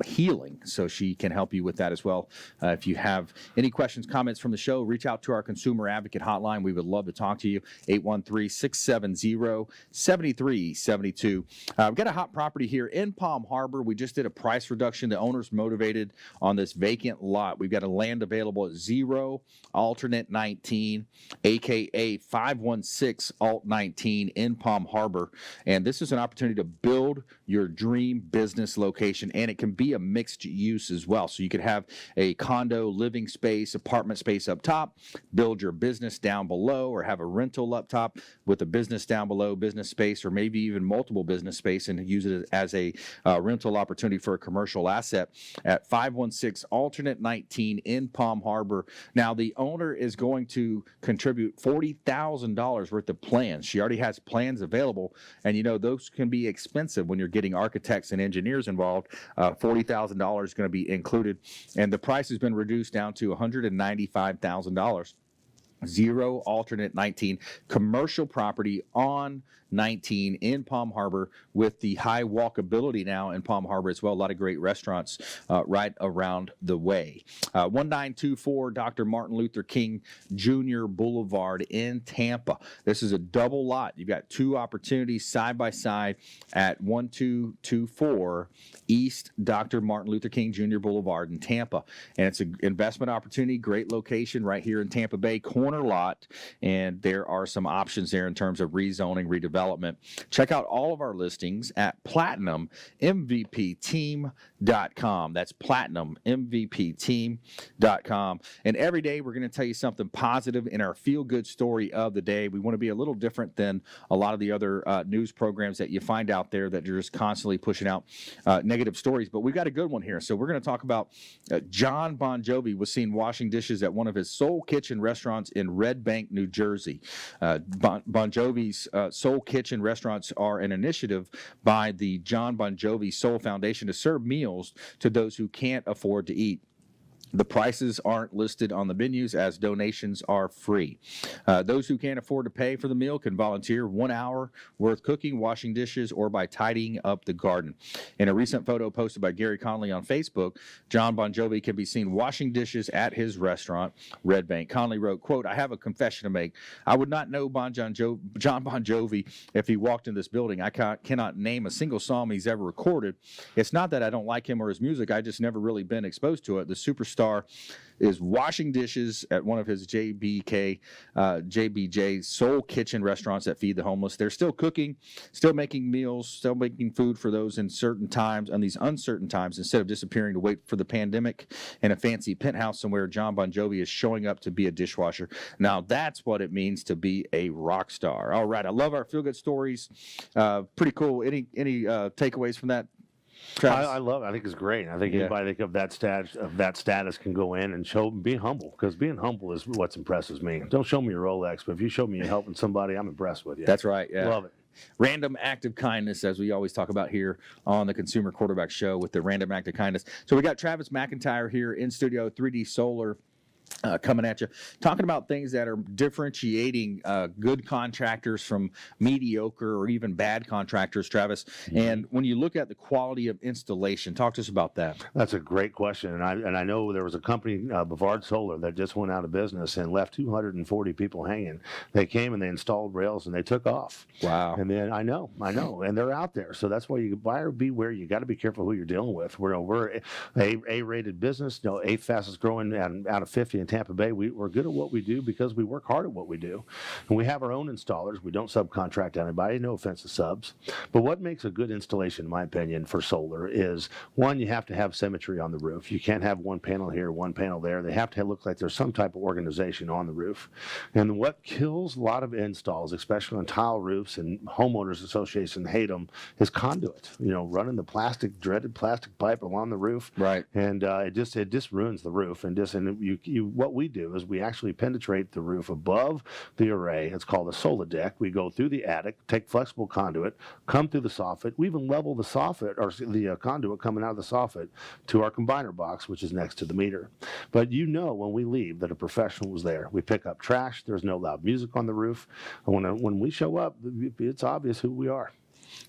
healing. So she can help you with that as well. If you have any questions, comments from the show, reach out to our consumer advocate hotline. We would love to talk to you. 813-670-7372. We've got a hot property here in Palm Harbor. We just did a price reduction. The owner's motivated on this vacant lot. We've got a land available at 0 alternate 19, aka 516 alt 19 in Palm Harbor. And this is an opportunity to build your dream business location, and it can be a mixed use as well. So you could have a condo, living space, apartment space up top, build your business down below, or have a rental up top with a business down below, business space, or maybe even multiple business space, and use it as a rental opportunity for a commercial asset at 516 alternate 19 in Palm Harbor. Now, the owner is going to contribute $40,000 worth of plans. She already has plans available, and you know those can be expensive when you're getting architects and engineers involved. $40,000 is going to be included, and the price has been reduced down to $195,000. 0 alternate 19 commercial property on 19 in Palm Harbor with the high walkability now in Palm Harbor as well. A lot of great restaurants right around the way. 1924 Dr. Martin Luther King Jr. Boulevard in Tampa. This is a double lot. You've got 2 opportunities side by side at 1224 East Dr. Martin Luther King Jr. Boulevard in Tampa. And it's an investment opportunity, great location right here in Tampa Bay, corner lot, and there are some options there in terms of rezoning, redevelopment. Check out all of our listings at PlatinumMVPTeam.com. That's PlatinumMVPTeam.com. And every day we're going to tell you something positive in our feel-good story of the day. We want to be a little different than a lot of the other news programs that you find out there that are just constantly pushing out negative stories. But we've got a good one here. So we're going to talk about John Bon Jovi was seen washing dishes at one of his Soul Kitchen restaurants in Red Bank, New Jersey. Bon Jovi's Soul Kitchen restaurants are an initiative by the John Bon Jovi Soul Foundation to serve meals to those who can't afford to eat. The prices aren't listed on the menus as donations are free. Those who can't afford to pay for the meal can volunteer 1 hour worth cooking, washing dishes, or by tidying up the garden. In a recent photo posted by Gary Conley on Facebook, John Bon Jovi can be seen washing dishes at his restaurant, Red Bank. Conley wrote, quote, "I have a confession to make. I would not know John Bon Jovi if he walked in this building. I cannot name a single song he's ever recorded. It's not that I don't like him or his music. I just never really been exposed to it. The superstar is washing dishes at one of his JBJ Soul Kitchen restaurants that feed the homeless. They're still cooking, still making meals, still making food for those in certain times, on these uncertain times, instead of disappearing to wait for the pandemic in a fancy penthouse somewhere. John Bon Jovi is showing up to be a dishwasher. Now that's what it means to be a rock star." All right, I love our feel-good stories. Pretty cool. Any takeaways from that? I love it. I think it's great. I think anybody of that status can go in and be humble, because being humble is what impresses me. Don't show me your Rolex, but if you show me you're helping somebody, I'm impressed with you. That's right. Yeah. Love it. Random act of kindness, as we always talk about here on the Consumer Quarterback Show with the random act of kindness. So we got Travis McIntire here in studio, 3D Solar. Coming at you, talking about things that are differentiating good contractors from mediocre or even bad contractors, Travis. Mm-hmm. And when you look at the quality of installation, talk to us about that. That's a great question. And I know there was a company, Bavard Solar, that just went out of business and left 240 people hanging. They came and they installed rails and they took off. Wow. And then I know, and they're out there. So that's why you buyer beware. You got to be careful who you're dealing with. We're A-rated business, 8th fastest growing out of 50 especially in Tampa Bay, we're good at what we do because we work hard at what we do. And we have our own installers. We don't subcontract anybody. No offense to subs. But what makes a good installation, in my opinion, for solar is, one, you have to have symmetry on the roof. You can't have one panel here, one panel there. They have to look like there's some type of organization on the roof. And what kills a lot of installs, especially on tile roofs, and homeowners association hate them, is conduit. Running the dreaded plastic pipe along the roof. Right. And it just ruins the roof. And what we do is we actually penetrate the roof above the array. It's called a solar deck. We go through the attic, take flexible conduit, come through the soffit. We even level the soffit, or the conduit coming out of the soffit, to our combiner box, which is next to the meter. But when we leave that a professional was there. We pick up trash. There's no loud music on the roof. And when we show up, it's obvious who we are.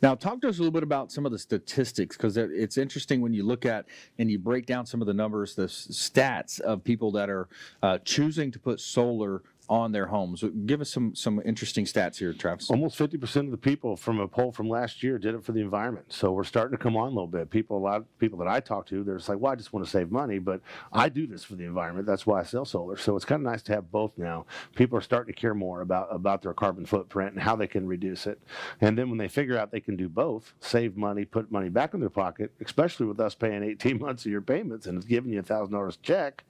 Now, talk to us a little bit about some of the statistics, because it's interesting when you look at and you break down some of the numbers, the stats of people that are choosing to put solar on their homes. Give us some interesting stats here, Travis. Almost 50% of the people from a poll from last year did it for the environment. So we're starting to come on a little bit. A lot of people that I talk to, they're just like, well, I just want to save money, but I do this for the environment. That's why I sell solar. So it's kind of nice to have both now. People are starting to care more about their carbon footprint and how they can reduce it. And then when they figure out they can do both, save money, put money back in their pocket, especially with us paying 18 months of your payments and it's giving you $1,000 check,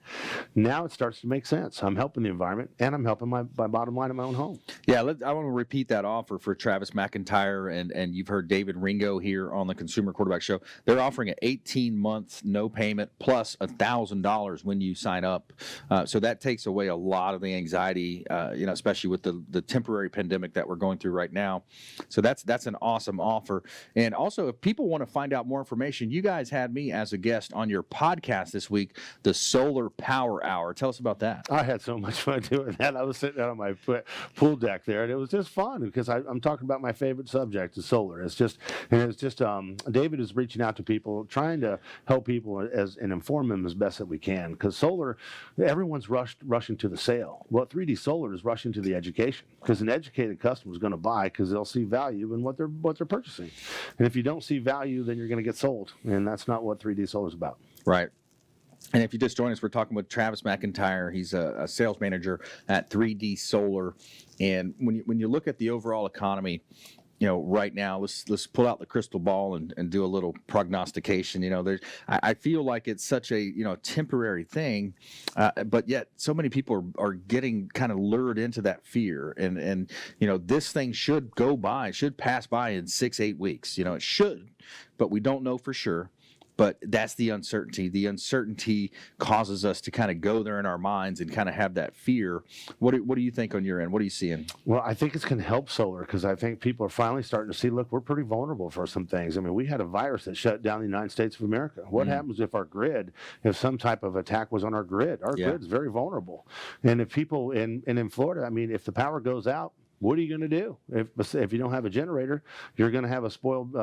now it starts to make sense. I'm helping the environment and I'm helping my bottom line in my own home. Yeah, I want to repeat that offer for Travis McIntire, and you've heard David Ringo here on the Consumer Quarterback Show. They're offering an 18-month no payment plus $1,000 when you sign up. So that takes away a lot of the anxiety, especially with the temporary pandemic that we're going through right now. So that's an awesome offer. And also, if people want to find out more information, you guys had me as a guest on your podcast this week, the Solar Power Hour. Tell us about that. I had so much fun doing that. I was sitting out on my pool deck there, and it was just fun because I'm talking about my favorite subject is solar. It's just David is reaching out to people, trying to help people and inform them as best that we can, because solar, everyone's rushing to the sale. Well, 3D solar is rushing to the education, because an educated customer is going to buy because they'll see value in what they're purchasing. And if you don't see value, then you're going to get sold, and that's not what 3D solar is about. Right. And if you just joined us, we're talking with Travis McIntire. He's a sales manager at 3D Solar. And when you look at the overall economy, right now, let's pull out the crystal ball and do a little prognostication. I feel like it's such a temporary thing, but yet so many people are getting kind of lured into that fear. And this thing should pass by in 6-8 weeks. It should, but we don't know for sure. But that's the uncertainty. The uncertainty causes us to kind of go there in our minds and kind of have that fear. What do you think on your end? What are you seeing? Well, I think it's going to help solar, because I think people are finally starting to see, look, we're pretty vulnerable for some things. I mean, we had a virus that shut down the United States of America. What happens if some type of attack was on our grid? Our grid's very vulnerable. And if people in Florida, I mean, if the power goes out, what are you going to do? If you don't have a generator, you're going to have a spoiled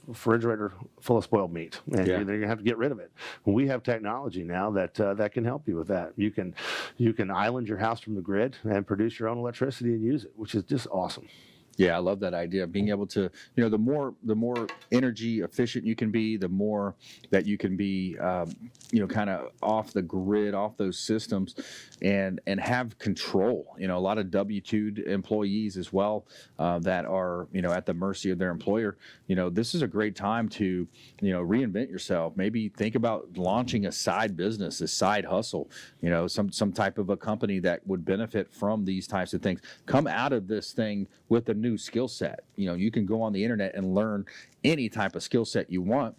refrigerator full of spoiled meat, and you're going to have to get rid of it. We have technology now that can help you with that. You can island your house from the grid and produce your own electricity and use it, which is just awesome. Yeah, I love that idea of being able to, the more energy efficient you can be, the more that you can be, kind of off the grid, off those systems, and have control. A lot of W-2 employees as well that are, at the mercy of their employer. This is a great time to, reinvent yourself. Maybe think about launching a side business, a side hustle. Some type of a company that would benefit from these types of things. Come out of this thing with a new skill set. You can go on the internet and learn any type of skill set you want.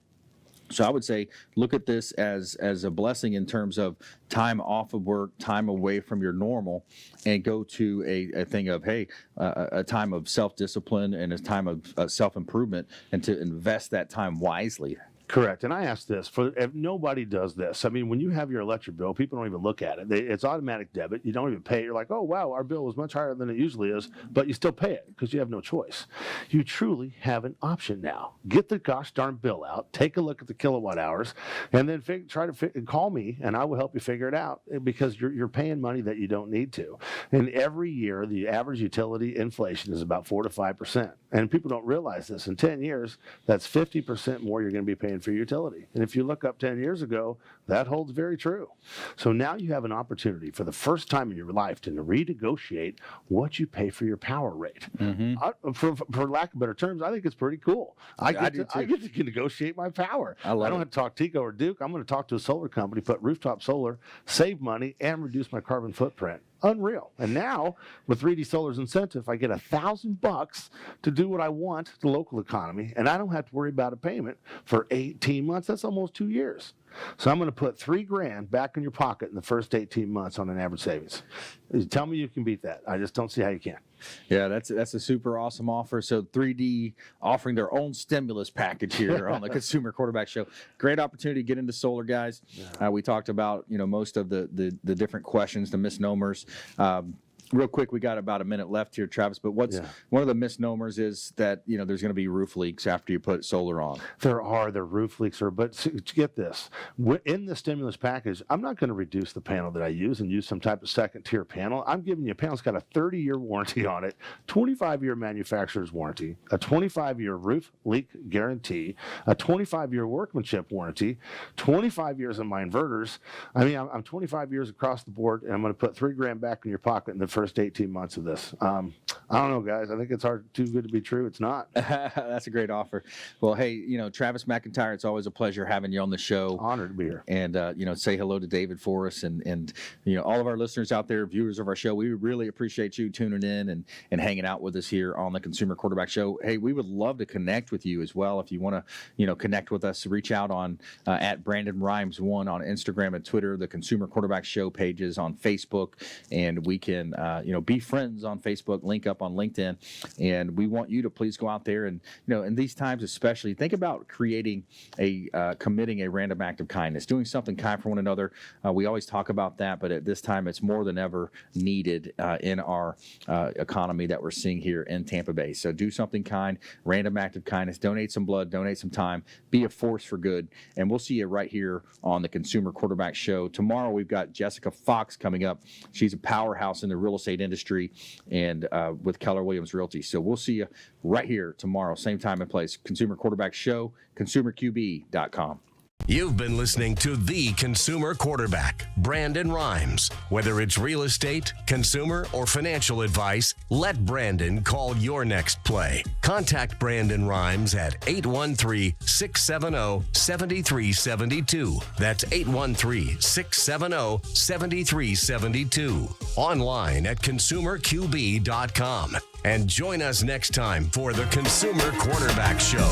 So I would say look at this as a blessing in terms of time off of work, time away from your normal, and go to a thing of, a time of self-discipline and a time of self-improvement, and to invest that time wisely. Correct. And I ask this, if nobody does this, I mean, when you have your electric bill, people don't even look at it. It's automatic debit. You don't even pay it. You're like, oh, wow, our bill is much higher than it usually is, but you still pay it because you have no choice. You truly have an option now. Get the gosh darn bill out, take a look at the kilowatt hours, and then call me, and I will help you figure it out, because you're paying money that you don't need to. And every year, the average utility inflation is about 4 to 5%. And people don't realize this. In 10 years, that's 50% more you're going to be paying paying for your utility. And if you look up 10 years ago, that holds very true. So now you have an opportunity for the first time in your life to renegotiate what you pay for your power rate. For lack of better terms, I think it's pretty cool. I get to negotiate my power. I don't have to talk Tico or Duke. I'm going to talk to a solar company, put rooftop solar, save money, and reduce my carbon footprint. Unreal. And now with 3D Solar's incentive, I get $1,000 to do what I want to the local economy, and I don't have to worry about a payment for 18 months. That's almost 2 years. So I'm going to put $3,000 back in your pocket in the first 18 months on an average savings. Tell me you can beat that. I just don't see how you can. Yeah, that's a super awesome offer. So 3D offering their own stimulus package here on the Consumer Quarterback Show. Great opportunity to get into solar, guys. We talked about most of the different questions, the misnomers. Real quick, we got about a minute left here, Travis. But one of the misnomers is that there's going to be roof leaks after you put solar on. There roof leaks are, but get this: in the stimulus package, I'm not going to reduce the panel that I use and use some type of second tier panel. I'm giving you a panel that's got a 30-year warranty on it, 25-year manufacturer's warranty, a 25-year roof leak guarantee, a 25-year workmanship warranty, 25 years on my inverters. I mean, I'm 25 years across the board, and I'm going to put $3,000 back in your pocket in the first 18 months of this. I don't know, guys. I think it's too good to be true. It's not. That's a great offer. Well, hey, Travis McIntire, it's always a pleasure having you on the show. Honored to be here. And, say hello to David for us and all of our listeners out there, viewers of our show. We really appreciate you tuning in and hanging out with us here on the Consumer Quarterback Show. Hey, we would love to connect with you as well. If you want to, connect with us, reach out on at Brandon Rhymes 1 on Instagram and Twitter, the Consumer Quarterback Show pages on Facebook, and we can be friends on Facebook, link up on LinkedIn, and we want you to please go out there and in these times especially think about committing a random act of kindness, doing something kind for one another. We always talk about that, but at this time it's more than ever needed in our economy that we're seeing here in Tampa Bay. So do something kind, random act of kindness, donate some blood, donate some time, be a force for good, and we'll see you right here on the Consumer Quarterback Show. Tomorrow we've got Jessica Fox coming up. She's a powerhouse in the real estate industry and with Keller Williams Realty. So we'll see you right here tomorrow, same time and place. Consumer Quarterback Show, consumerqb.com. You've been listening to The Consumer Quarterback, Brandon Rhymes. Whether it's real estate, consumer, or financial advice, let Brandon call your next play. Contact Brandon Rhymes at 813-670-7372. That's 813-670-7372. Online at consumerqb.com. And join us next time for The Consumer Quarterback Show.